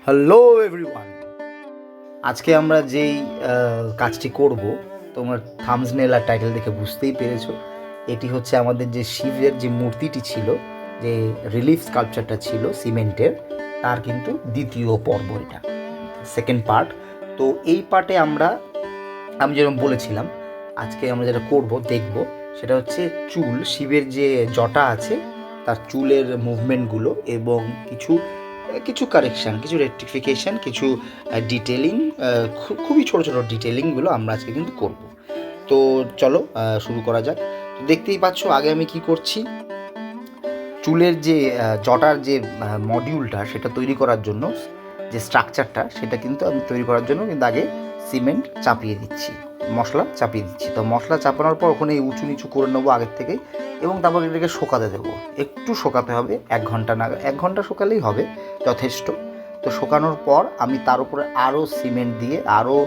Hello everyone, আজকে আমরা যেই কাজটি করব তোমরা থাম্বনেল আর টাইটেল দেখে বুঝতেই পেরেছো। এটি হচ্ছে আমাদের যে শিবের যে মূর্তিটি ছিল, যে রিলিফ স্কাল্পচারটা ছিল সিমেন্টের, তার কিন্তু দ্বিতীয় পর্ব, এটা সেকেন্ড পার্ট। তো এই পার্টে আমি যেরকম বলেছিলাম, আজকে আমরা যেটা করব দেখব সেটা হচ্ছে চুল, শিবের যে জটা আছে তার চুলের মুভমেন্টগুলো এবং কিছু কিছু কারেকশান, কিছু রেকটিফিকেশান, কিছু ডিটেলিং, খুবই ছোটো ছোটো ডিটেলিংগুলো আমরা আজকে কিন্তু করব। তো চলো শুরু করা যাক। তো দেখতেই পাচ্ছ আগে আমি কি করছি, চুলের যে জটার যে মডিউলটা সেটা তৈরি করার জন্য, যে স্ট্রাকচারটা সেটা কিন্তু আমি তৈরি করার জন্য কিন্তু আগে সিমেন্ট চাপিয়ে দিচ্ছি, মশলা চাপিয়ে দিচ্ছি। তো মশলা চাপানোর পর ওখানে উঁচু নিচু করে নেবো আগের থেকেই, এবং তারপর এটাকে শুকাতে দেবো। একটু শুকাতে হবে, 1 ঘন্টা নাগাদ, 1 ঘন্টা শুকালেই হবে, যথেষ্ট। তো শুকানোর পর আমি তার উপরে আরও সিমেন্ট দিয়ে আরও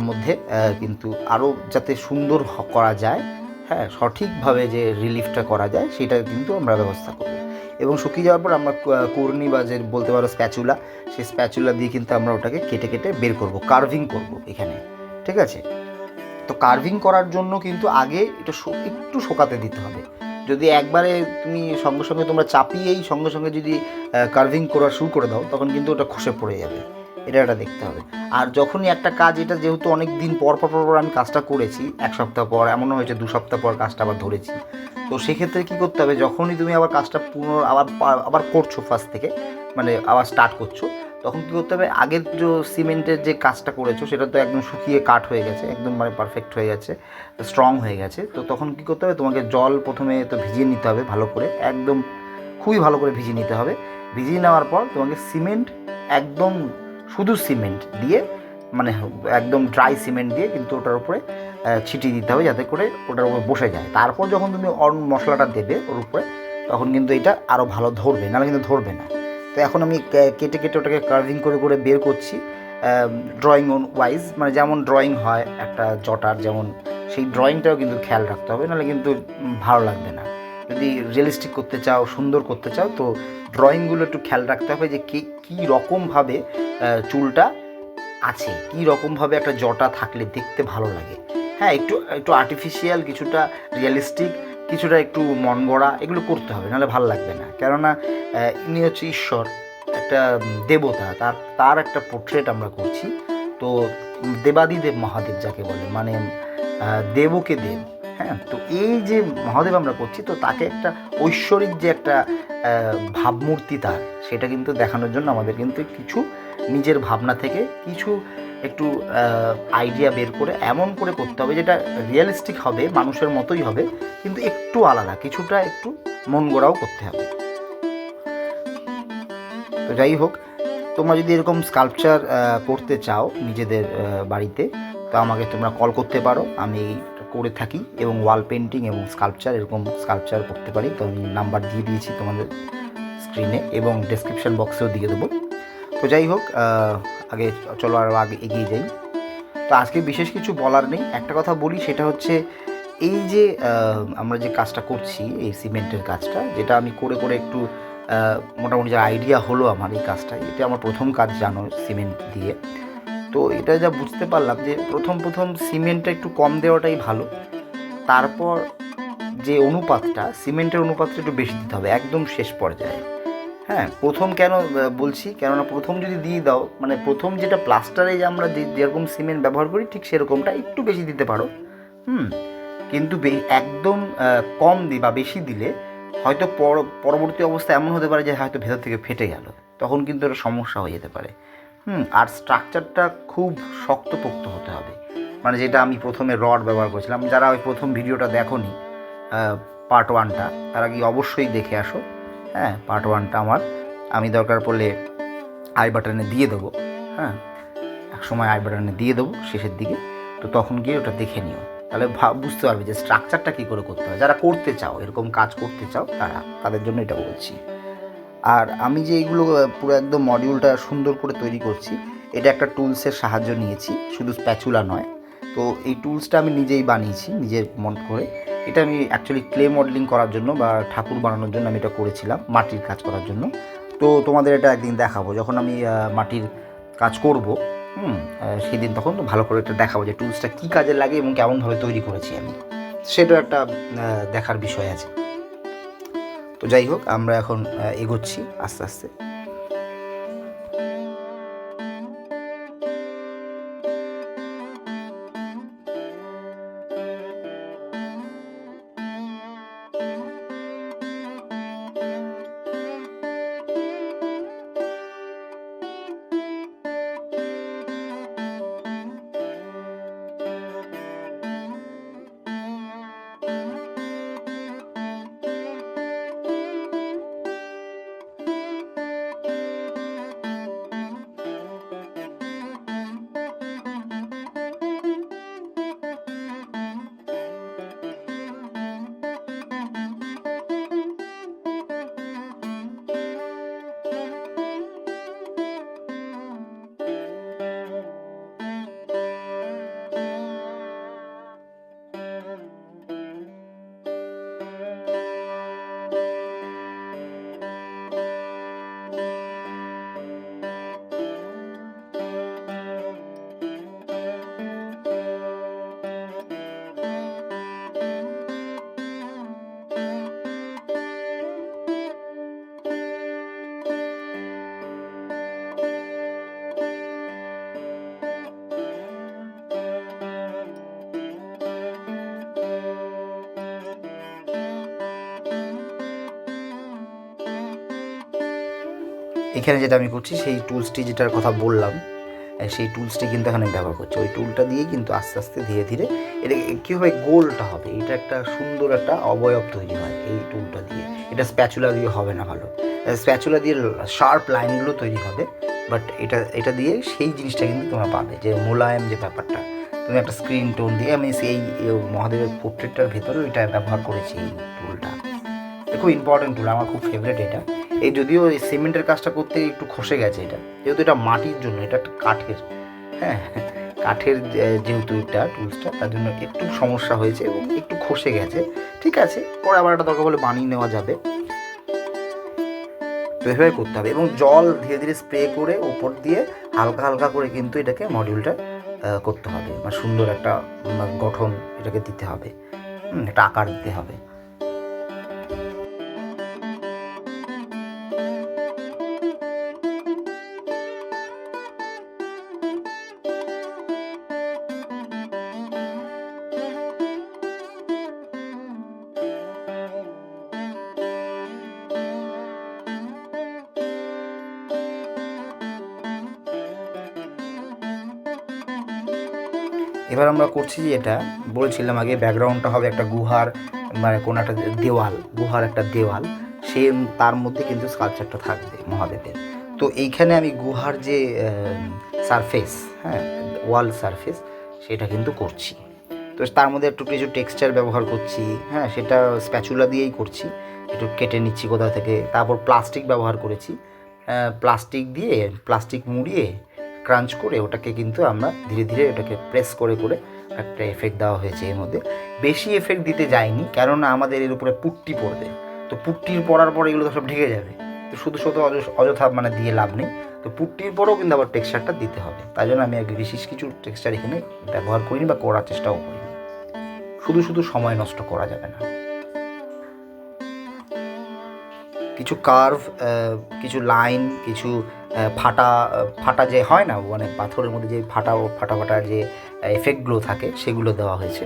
মধ্যে কিন্তু আরও যাতে সুন্দর করা যায়, হ্যাঁ, সঠিকভাবে যে রিলিফটা করা যায় সেটা কিন্তু আমরা ব্যবস্থা করব। এবং শুকিয়ে যাওয়ার পর আমরা কুর্নি বা যে বলতে পারো স্প্যাচুলা, সেই স্প্যাচুলা দিয়ে কিন্তু আমরা ওটাকে কেটে কেটে বের করব, কার্ভিং করব এখানে, ঠিক আছে? তো কার্ভিং করার জন্য কিন্তু আগে এটা একটু শোকাতে দিতে হবে। যদি একবারে তুমি সঙ্গে সঙ্গে তোমরা চাপিয়েই সঙ্গে সঙ্গে যদি কার্ভিং করা শুরু করে দাও, তখন কিন্তু ওটা খসে পড়ে যাবে, এটা দেখতে হবে। আর যখনই একটা কাজ, এটা যেহেতু অনেক দিন পর পর পর আমি কাজটা করেছি, 1 সপ্তাহ পর, এমনও হয়েছে 2 সপ্তাহ পর কাজটা আবার ধরেছি। তো সেক্ষেত্রে কী করতে হবে, যখনই তুমি আবার কাজটা আবার করছো ফার্স্ট থেকে, মানে আবার স্টার্ট করছো, তখন কী করতে হবে, আগের যে সিমেন্টের যে কাজটা করেছো সেটা তো একদম শুকিয়ে কাঠ হয়ে গেছে, একদম মানে পারফেক্ট হয়ে গেছে, স্ট্রং হয়ে গেছে। তো তখন কী করতে হবে, তোমাকে জল প্রথমে তো ভিজিয়ে নিতে হবে ভালো করে, একদম খুবই ভালো করে ভিজিয়ে নিতে হবে। ভিজিয়ে নেওয়ার পর তোমাকে সিমেন্ট, একদম শুধু সিমেন্ট দিয়ে, মানে একদম ড্রাই সিমেন্ট দিয়ে কিন্তু ওটার উপরে ছিটিয়ে দিতে হবে, যাতে করে ওটার উপরে বসে যায়। তারপর যখন তুমি মশলাটা দেবে ওর উপরে, তখন কিন্তু এটা আরও ভালো ধরবে, নাহলে কিন্তু ধরবে না। তো এখন আমি কেটে কেটে ওটাকে কার্ভিং করে করে বের করছি, ড্রয়িং ওয়াইজ, মানে যেমন ড্রয়িং হয় একটা জটার, যেমন সেই ড্রয়িংটাও কিন্তু খেয়াল রাখতে হবে, নাহলে কিন্তু ভালো লাগবে না। যদি রিয়েলিস্টিক করতে চাও, সুন্দর করতে চাও, তো ড্রয়িংগুলো একটু খেয়াল রাখতে হবে যে কী রকমভাবে চুলটা আছে, কী রকমভাবে একটা জটা থাকলে দেখতে ভালো লাগে। হ্যাঁ, একটু একটু আর্টিফিশিয়াল, কিছুটা রিয়েলিস্টিক, কিছুটা একটু মন গড়া, এগুলো করতে হবে, নাহলে ভালো লাগবে না। কেননা ইনি হচ্ছে ঈশ্বর, একটা দেবতা, তার একটা পোর্ট্রেট আমরা করছি। তো দেবাদিদেব মহাদেব যাকে বলে, মানে দেবকে দেব, হ্যাঁ। তো এই যে মহাদেব আমরা করছি, তো তাকে একটা ঐশ্বরিক যে একটা ভাবমূর্তি তার, সেটা কিন্তু দেখানোর জন্য আমাদের কিন্তু কিছু নিজের ভাবনা থেকে কিছু একটু আইডিয়া বের করে এমন করে করতে হবে যেটা রিয়েলিস্টিক হবে, মানুষের মতোই হবে, কিন্তু একটু আলাদা, কিছুটা একটু মন গড়াও করতে হবে। তো যাই হোক, তোমরা যদি এরকম স্কাল্পচার করতে চাও নিজেদের বাড়িতে, তো আমাকে তোমরা কল করতে পারো, আমি করে থাকি, এবং ওয়াল পেন্টিং এবং এরকম স্কাল্পচার করতে পারি। তো আমি নাম্বার দিয়ে দিয়েছি তোমাদের স্ক্রিনে, এবং ডেসক্রিপশান বক্সেও দিয়ে দেবো। তো যাই হোক, আগে চলো আরও আগে এগিয়ে যাই। তো আজকে বিশেষ কিছু বলার নেই, একটা কথা বলি, সেটা হচ্ছে এই যে আমরা যে কাজটা করছি, এই সিমেন্টের কাজটা, যেটা আমি করে করে একটু মোটামুটি যে আইডিয়া হলো আমার এই কাজটা, এটা আমার প্রথম কাজ, জানো, সিমেন্ট দিয়ে। তো এটা যা বুঝতে পারলাম যে প্রথম সিমেন্টটা একটু কম দেওয়াটাই ভালো, তারপর যে অনুপাতটা, সিমেন্টের অনুপাতটা একটু বেশি দিতে হবে একদম শেষ পর্যায়ে। হ্যাঁ, প্রথম কেন বলছি, কেননা প্রথম যদি দিয়ে দাও, মানে প্রথম যেটা প্লাস্টারে যে আমরা যেরকম সিমেন্ট ব্যবহার করি ঠিক সেরকমটা একটু বেশি দিতে পারো, কিন্তু একদম কম বা বেশি দিলে হয়তো পরবর্তী অবস্থা এমন হতে পারে যে হয়তো ভেতর থেকে ফেটে গেল, তখন কিন্তু একটা সমস্যা হয়ে যেতে পারে। আর স্ট্রাকচারটা খুব শক্তপোক্ত হতে হবে, মানে যেটা আমি প্রথমে রড ব্যবহার করেছিলাম। যারা ওই প্রথম ভিডিওটা দেখোনি, পার্ট 1টা, তারা কি অবশ্যই দেখে আসো। হ্যাঁ, পার্ট 1টা আমি দরকার পড়লে আই বাটনে দিয়ে দেবো। হ্যাঁ, এক সময় আই বাটনে দিয়ে দেবো শেষের দিকে, তো তখন গিয়ে ওটা দেখে নিও, তাহলে বুঝতে পারবে যে স্ট্রাকচারটা কী করে করতে হয়। যারা করতে চাও, এরকম কাজ করতে চাও, তাদের জন্য এটা বলছি। আর আমি যে এইগুলো পুরো একদম মডিউলটা সুন্দর করে তৈরি করছি, এটা একটা টুলসের সাহায্য নিয়েছি, শুধু স্প্যাচুলা নয়। তো এই টুলসটা আমি নিজেই বানিয়েছি, নিজের মন করে। এটা আমি অ্যাকচুয়ালি ক্লে মডেলিং করার জন্য বা ঠাকুর বানানোর জন্য আমি এটা করেছিলাম, মাটির কাজ করার জন্য। তো তোমাদের এটা একদিন দেখাবো যখন আমি মাটির কাজ করব। সেদিন তখন তো ভালো করে এটা দেখাবো যে টুলসটা কী কাজে লাগে এবং কেমনভাবে তৈরি করেছি আমি, সেটা একটা দেখার বিষয় আছে। তো যাই হোক, আমরা এখন এগোচ্ছি আস্তে আস্তে। এখানে যেটা আমি করছি সেই টুলসটি যেটার কথা বললাম, সেই টুলসটি কিন্তু এখানে ব্যবহার করছি। ওই টুলটা দিয়েই কিন্তু আস্তে আস্তে ধীরে ধীরে এটা কীভাবে গোলটা হবে, এটা একটা সুন্দর একটা অবয়ব তৈরি হয় এই টুলটা দিয়ে। এটা স্প্যাচুলা দিয়ে হবে না, ভালো স্প্যাচুলা দিয়ে শার্প লাইনগুলো তৈরি হবে, বাট এটা দিয়ে সেই জিনিসটা কিন্তু তোমরা পাবে, যে মোলায়েম যে ব্যাপারটা। তুমি একটা স্ক্রিন টোন দিয়ে, আমি সেই মহাদেবের পোর্ট্রেটটার ভেতরেও এটা ব্যবহার করেছি এই টুলটা। খুব ইম্পর্টেন্ট টুল, আমার খুব ফেভারিট এটা। এই যদিও এই সিমেন্টের কাজটা করতে একটু খসে গেছে এটা, যেহেতু এটা মাটির জন্য, এটা একটা কাঠের, হ্যাঁ কাঠের যেহেতু এটা টুলসটা, তার জন্য একটু সমস্যা হয়েছে এবং একটু খসে গেছে। ঠিক আছে, পরে আবার একটা দরকার হলে বানিয়ে নেওয়া যাবে। তো এভাবে করতে হবে এবং জল ধীরে ধীরে স্প্রে করে ওপর দিয়ে হালকা হালকা করে কিন্তু এটাকে মডিউলটা করতে হবে, মানে সুন্দর একটা গঠন এটাকে দিতে হবে, একটা আকার দিতে হবে। এবার আমরা করছি যে, এটা বলেছিলাম আগে, ব্যাকগ্রাউন্ডটা হবে একটা গুহার, মানে কোনো একটা দেওয়াল, গুহার একটা দেওয়াল, সে তার মধ্যে কিন্তু স্কাল্পচারটা থাকবে মহাদেবের। তো এইখানে আমি গুহার যে সারফেস, হ্যাঁ ওয়াল সারফেস, সেটা কিন্তু করছি। তো তার মধ্যে একটু কিছু টেক্সচার ব্যবহার করছি, হ্যাঁ সেটা স্প্যাচুলা দিয়েই করছি, একটু কেটে নিচ্ছি কোথা থেকে। তারপর প্লাস্টিক ব্যবহার করেছি, প্লাস্টিক মুড়িয়ে ক্রাঞ্চ করে ওটাকে কিন্তু আমরা ধীরে ধীরে ওটাকে প্রেস করে করে একটা এফেক্ট দেওয়া হয়েছে এর মধ্যে। বেশি এফেক্ট দিতে যায়নি, কেননা আমাদের এর উপরে পুট্টি পড়বে, তো পুট্টির পড়ার পর এগুলো তো সব ঢেকে যাবে, তো শুধু শুধু অযথা মানে দিয়ে লাভ নেই। তো পুট্টির পরেও কিন্তু আবার টেক্সচারটা দিতে হবে, তাই জন্য আমি বিশেষ কিছু টেক্সচার এখানে ব্যবহার করিনি বা করার চেষ্টাও করিনি। শুধু শুধু সময় নষ্ট করা যাবে না। কিছু কার্ভ, কিছু লাইন, কিছু ফাটা ফাটা যে হয় না, মানে পাথরের মধ্যে যে ফাটা ফাটা যে এফেক্টগুলো থাকে, সেগুলো দেওয়া হয়েছে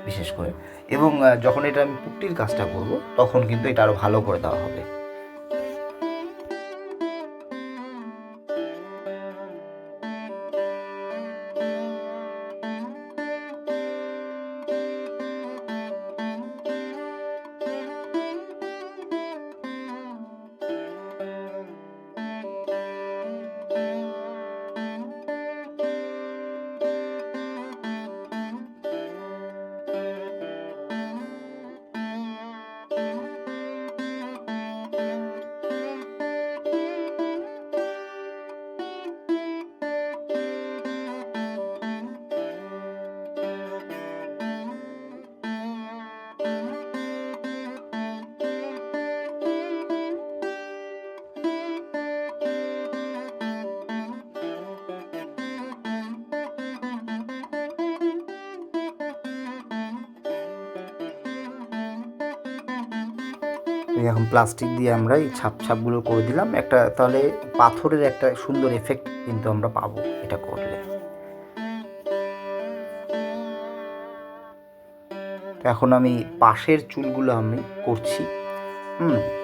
বিশেষ করে। এবং যখন এটা আমি পুট্টির কাজটা করব, তখন কিন্তু এটা আরও ভালো করে দেওয়া হবে। এখন প্লাস্টিক দিয়ে আমরা এই ছাপগুলো করে দিলাম একটা, তাহলে পাথরের একটা সুন্দর এফেক্ট কিন্তু আমরা পাবো এটা করলে। তো এখন আমি পাশের চুলগুলো আমি করছি।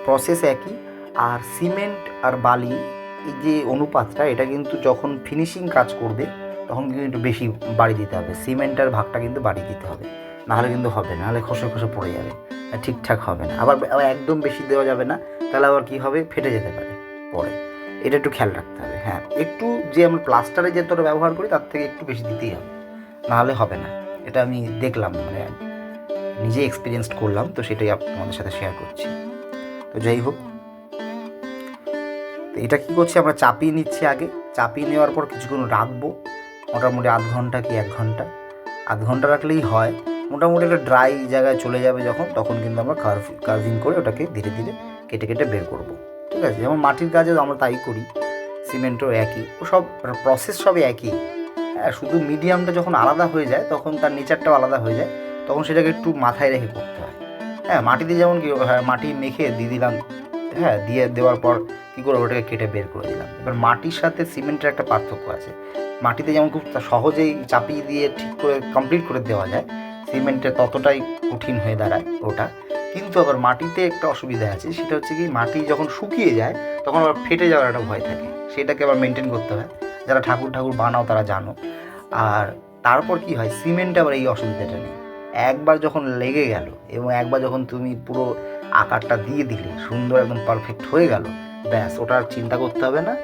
প্রসেস একই। আর সিমেন্ট আর বালি এই যে অনুপাতটা, এটা কিন্তু যখন ফিনিশিং কাজ করবে তখন কিন্তু একটু বেশি বাড়ি দিতে হবে, সিমেন্টের ভাগটা কিন্তু বাড়ি দিতে হবে, নাহলে কিন্তু হবে না, নাহলে খসে খসে পড়ে যাবে, ঠিকঠাক হবে না। আবার একদম বেশি দেওয়া যাবে না, তাহলে আবার কী হবে, ফেটে যেতে পারে পরে, এটা একটু খেয়াল রাখতে হবে। হ্যাঁ, একটু যে আমরা প্লাস্টারে যতটা ব্যবহার করি তার থেকে একটু বেশি দিতেই হবে, নাহলে হবে না। এটা আমি দেখলাম, মানে নিজে এক্সপিরিয়েন্স করলাম, তো সেটাই আপনাদের সাথে শেয়ার করছি। তো যাই হোক, তো এটা কী করছি, আমরা চাপিয়ে নিচ্ছি আগে। চাপিয়ে নেওয়ার পর কিছুক্ষণ রাখবো, মোটামুটি আধ ঘন্টা কি 1 ঘন্টা, আধ ঘন্টা রাখলেই হয়। মোটামুটি একটা ড্রাই জায়গায় চলে যাবে যখন, তখন কিন্তু আমরা কার্ভিং করে ওটাকে ধীরে ধীরে কেটে কেটে বের করব। ঠিক আছে, যেমন মাটির কাজেও আমরা তাই করি, সিমেন্টও একই, ও সব প্রসেস সবই একই। হ্যাঁ, শুধু মিডিয়ামটা যখন আলাদা হয়ে যায় তখন তার নেচারটাও আলাদা হয়ে যায়, তখন সেটাকে একটু মাথায় রেখে করতে হয়। হ্যাঁ, মাটিতে যেমন কি, হ্যাঁ, মাটি মেখে দিয়ে দিলাম, হ্যাঁ, দিয়ে দেওয়ার পর কী করে ওটাকে কেটে বের করে দিলাম। এবার মাটির সাথে সিমেন্টের একটা পার্থক্য আছে। মাটিতে যেমন খুব সহজেই চাপিয়ে দিয়ে ঠিক করে কমপ্লিট করে দেওয়া যায়, সিমেন্টে ততটাই কঠিন হয়ে দাঁড়ায় ওটা। কিন্তু আবার মাটিতে একটা অসুবিধা আছে, সেটা হচ্ছে কি, মাটি যখন শুকিয়ে যায় তখন আবার ফেটে যাওয়ার একটা ভয় থাকে, সেটাকে আবার মেনটেন করতে হয়। যারা ঠাকুর বানাও তারা জানো। আর তারপর কি হয়, সিমেন্টে আবার এই অসুবিধাটা নেই। একবার যখন লেগে গেল এবং একবার যখন তুমি পুরো আকারটা দিয়ে দিলে, সুন্দর একদম পারফেক্ট হয়ে গেল, ব্যাস, ওটা আর চিন্তা করতে হবে না,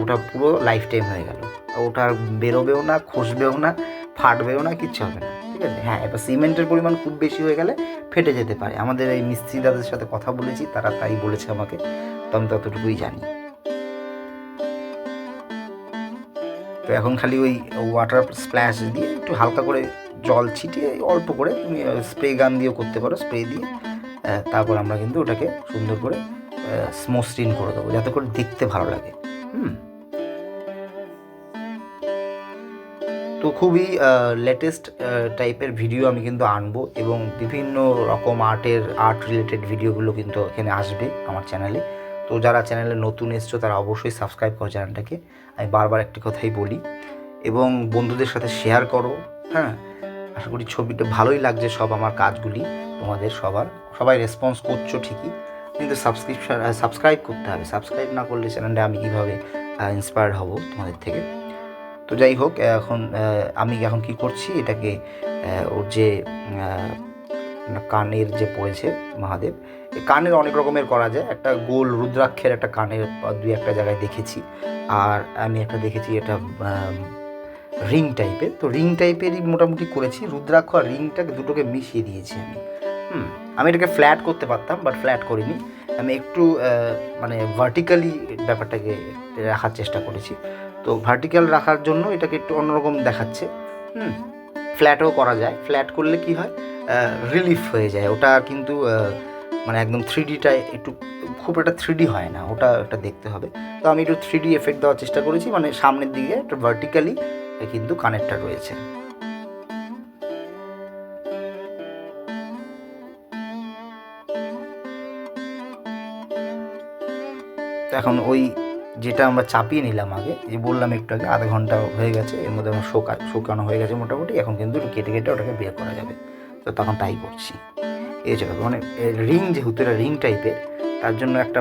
ওটা পুরো লাইফ টাইম হয়ে গেল, ওটা আর বেরোবেও না, খসবেও না, ফাটবেও না, কিচ্ছু হবে না। ঠিক আছে, হ্যাঁ, এবার সিমেন্টের পরিমাণ খুব বেশি হয়ে গেলে ফেটে যেতে পারে। আমাদের এই মিস্ত্রি দাদের সাথে কথা বলেছি, তারা তাই বলেছে আমাকে, তো আমি ততটুকুই জানি। তো এখন খালি ওই ওয়াটার স্প্ল্যাশ দিয়ে একটু হালকা করে জল ছিটিয়ে অল্প করে, তুমি স্প্রে গান দিয়েও করতে পারো, স্প্রে দিয়ে তারপর আমরা কিন্তু ওটাকে সুন্দর করে মসৃণ করে দেবো, যাতে করে দেখতে ভালো লাগে। তো খুবই লেটেস্ট টাইপের ভিডিও আমি কিন্তু আনবো, এবং বিভিন্ন রকম আর্ট রিলেটেড ভিডিওগুলো কিন্তু এখানে আসবে আমার চ্যানেলে। তো যারা চ্যানেলে নতুন এসছো তারা অবশ্যই সাবস্ক্রাইব করো চ্যানেলটাকে, আমি বারবার একটি কথাই বলি, এবং বন্ধুদের সাথে শেয়ার করো। হ্যাঁ, আশা করি ছবিটা ভালোই লাগছে, সব আমার কাজগুলি তোমাদের সবাই রেসপন্স করছো ঠিকই, কিন্তু সাবস্ক্রাইব করতে হবে। সাবস্ক্রাইব না করলে চ্যানেলটা আমি কীভাবে ইন্সপায়ার্ড হব তোমাদের থেকে। তো যাই হোক, আমি এখন কি করছি, এটাকে ওর যে কানের যে পড়েছে মহাদেব, কানের অনেক রকমের করা যায়, একটা গোল রুদ্রাক্ষের একটা কানের 2-1 জায়গায় দেখেছি, আর আমি একটা দেখেছি এটা রিং টাইপের। তো রিং টাইপেরই মোটামুটি করেছি, রুদ্রাক্ষ আর রিংটাকে দুটোকে মিশিয়ে দিয়েছি আমি। আমি এটাকে ফ্ল্যাট করতে পারতাম, বাট ফ্ল্যাট করিনি, আমি একটু মানে ভার্টিক্যালি ব্যাপারটাকে রাখার চেষ্টা করেছি। তো ভার্টিক্যাল রাখার জন্য এটাকে একটু অন্যরকম দেখাচ্ছে। ফ্ল্যাটও করা যায়, ফ্ল্যাট করলে কি হয়, রিলিফ হয়ে যায় ওটা, কিন্তু মানে একদম 3Dটা একটু খুব একটা 3D হয় না, ওটা দেখতে হবে। তো আমি একটু 3D এফেক্ট দেওয়ার চেষ্টা করেছি, মানে সামনের দিকে একটু ভার্টিক্যালি কিন্তু কানেরটা রয়েছে। তো এখন ওই যেটা আমরা চাপিয়ে নিলাম আগে, যে বললাম একটু আগে, আধা ঘন্টা হয়ে গেছে, এর মধ্যে আমার শুকানো হয়ে গেছে মোটামুটি, এখন কিন্তু কেটে কেটে ওটাকে বের করা যাবে। তো তখন তাই করছি। এই যে মানে রিং, যেহেতু এটা রিং টাইপের, তার জন্য একটা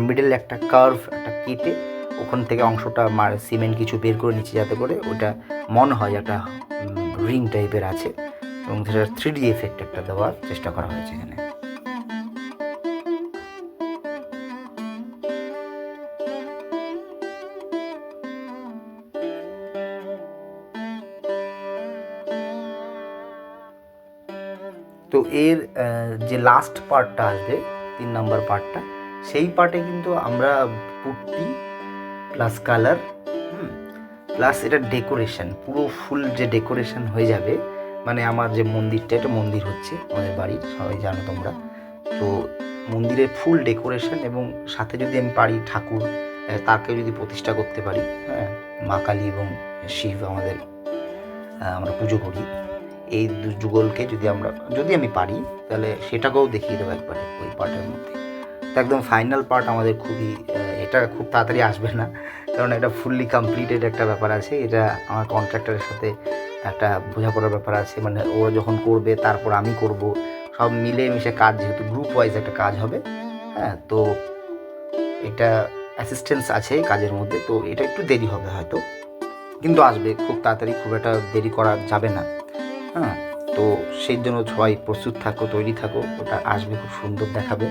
মিডল একটা কার্ভ একটা কেটে ওখান থেকে অংশটা সিমেন্ট কিছু বের করে নিচ্ছি, যাতে করে ওটা মনে হয় একটা রিং টাইপের আছে, এবং সেটা 3D এফেক্ট একটা দেওয়ার চেষ্টা করা হয়েছে এখানে। তো এর যে লাস্ট পার্টটা আসবে, 3 নম্বর পার্টটা, সেই পার্টে কিন্তু আমরা পুট্টি প্লাস কালার প্লাস এটা ডেকোরেশন, পুরো ফুল যে ডেকোরেশন হয়ে যাবে, মানে আমার যে মন্দিরটা, এটা মন্দির হচ্ছে আমাদের বাড়ির, সবাই জানো তোমরা। তো মন্দিরের ফুল ডেকোরেশন, এবং সাথে যদি আমি পারি ঠাকুর, তাকে যদি প্রতিষ্ঠা করতে পারি, হ্যাঁ, মা কালী এবং শিব আমরা পুজো করি, এই যুগলকে যদি আমি পারি, তাহলে সেটাকেও দেখিয়ে দেবো একবারে ওই পার্টের মধ্যে। তো একদম ফাইনাল পার্ট আমাদের খুবই এটা খুব তাড়াতাড়ি আসবে না, কারণ এটা ফুললি কমপ্লিটেড একটা ব্যাপার আছে। এটা আমার কন্ট্রাক্টরের সাথে একটা বোঝাপড়ার ব্যাপার আছে, মানে ওরা যখন করবে তারপর আমি করব, সব মিলে মিশে কাজ, যেহেতু গ্রুপ ওয়াইজ একটা কাজ হবে। হ্যাঁ, তো এটা অ্যাসিস্ট্যান্স আছে কাজের মধ্যে, তো এটা একটু দেরি হবে হয়তো, কিন্তু আসবে খুব তাড়াতাড়ি, খুব একটা দেরি করা যাবে না। হ্যাঁ, তো সেই জন্য সবাই প্রস্তুত থাকো, তৈরি থাকো, ওটা আসবে, খুব সুন্দর দেখাবে।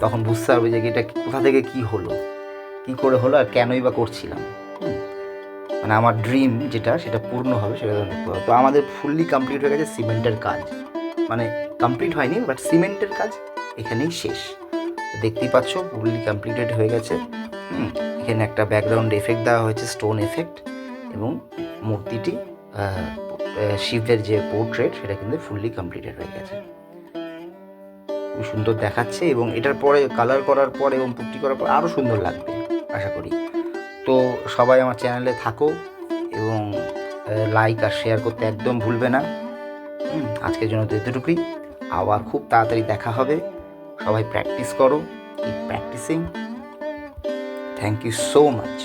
তখন বুঝতে পারবে যে এটা কোথা থেকে কী হলো, কী করে হলো, আর কেনই বা করছিলাম। মানে আমার ড্রিম যেটা, সেটা পূর্ণ হবে, সেটা দেখতে পাবো। তো আমাদের ফুললি কমপ্লিট হয়ে গেছে সিমেন্টের কাজ, মানে কমপ্লিট হয়নি বাট সিমেন্টের কাজ এখানেই শেষ। দেখতেই পাচ্ছ ফুললি কমপ্লিটেড হয়ে গেছে। এখানে একটা ব্যাকগ্রাউন্ড এফেক্ট দেওয়া হয়েছে, স্টোন এফেক্ট, এবং মূর্তিটি শিবের যে পোর্ট্রেট সেটা কিন্তু ফুললি কমপ্লিটেড হয়ে গেছে, খুব সুন্দর দেখাচ্ছে। এবং এটার পরে কালার করার পর এবং পুট্টি করার পর আরও সুন্দর লাগবে আশা করি। তো সবাই আমার চ্যানেলে থাকো এবং লাইক আর শেয়ার করতে একদম ভুলবে না। আজকের জন্য তো এতটুকুই, আবার খুব তাড়াতাড়ি দেখা হবে। সবাই প্র্যাকটিস করো, keep practicing. Thank you so much.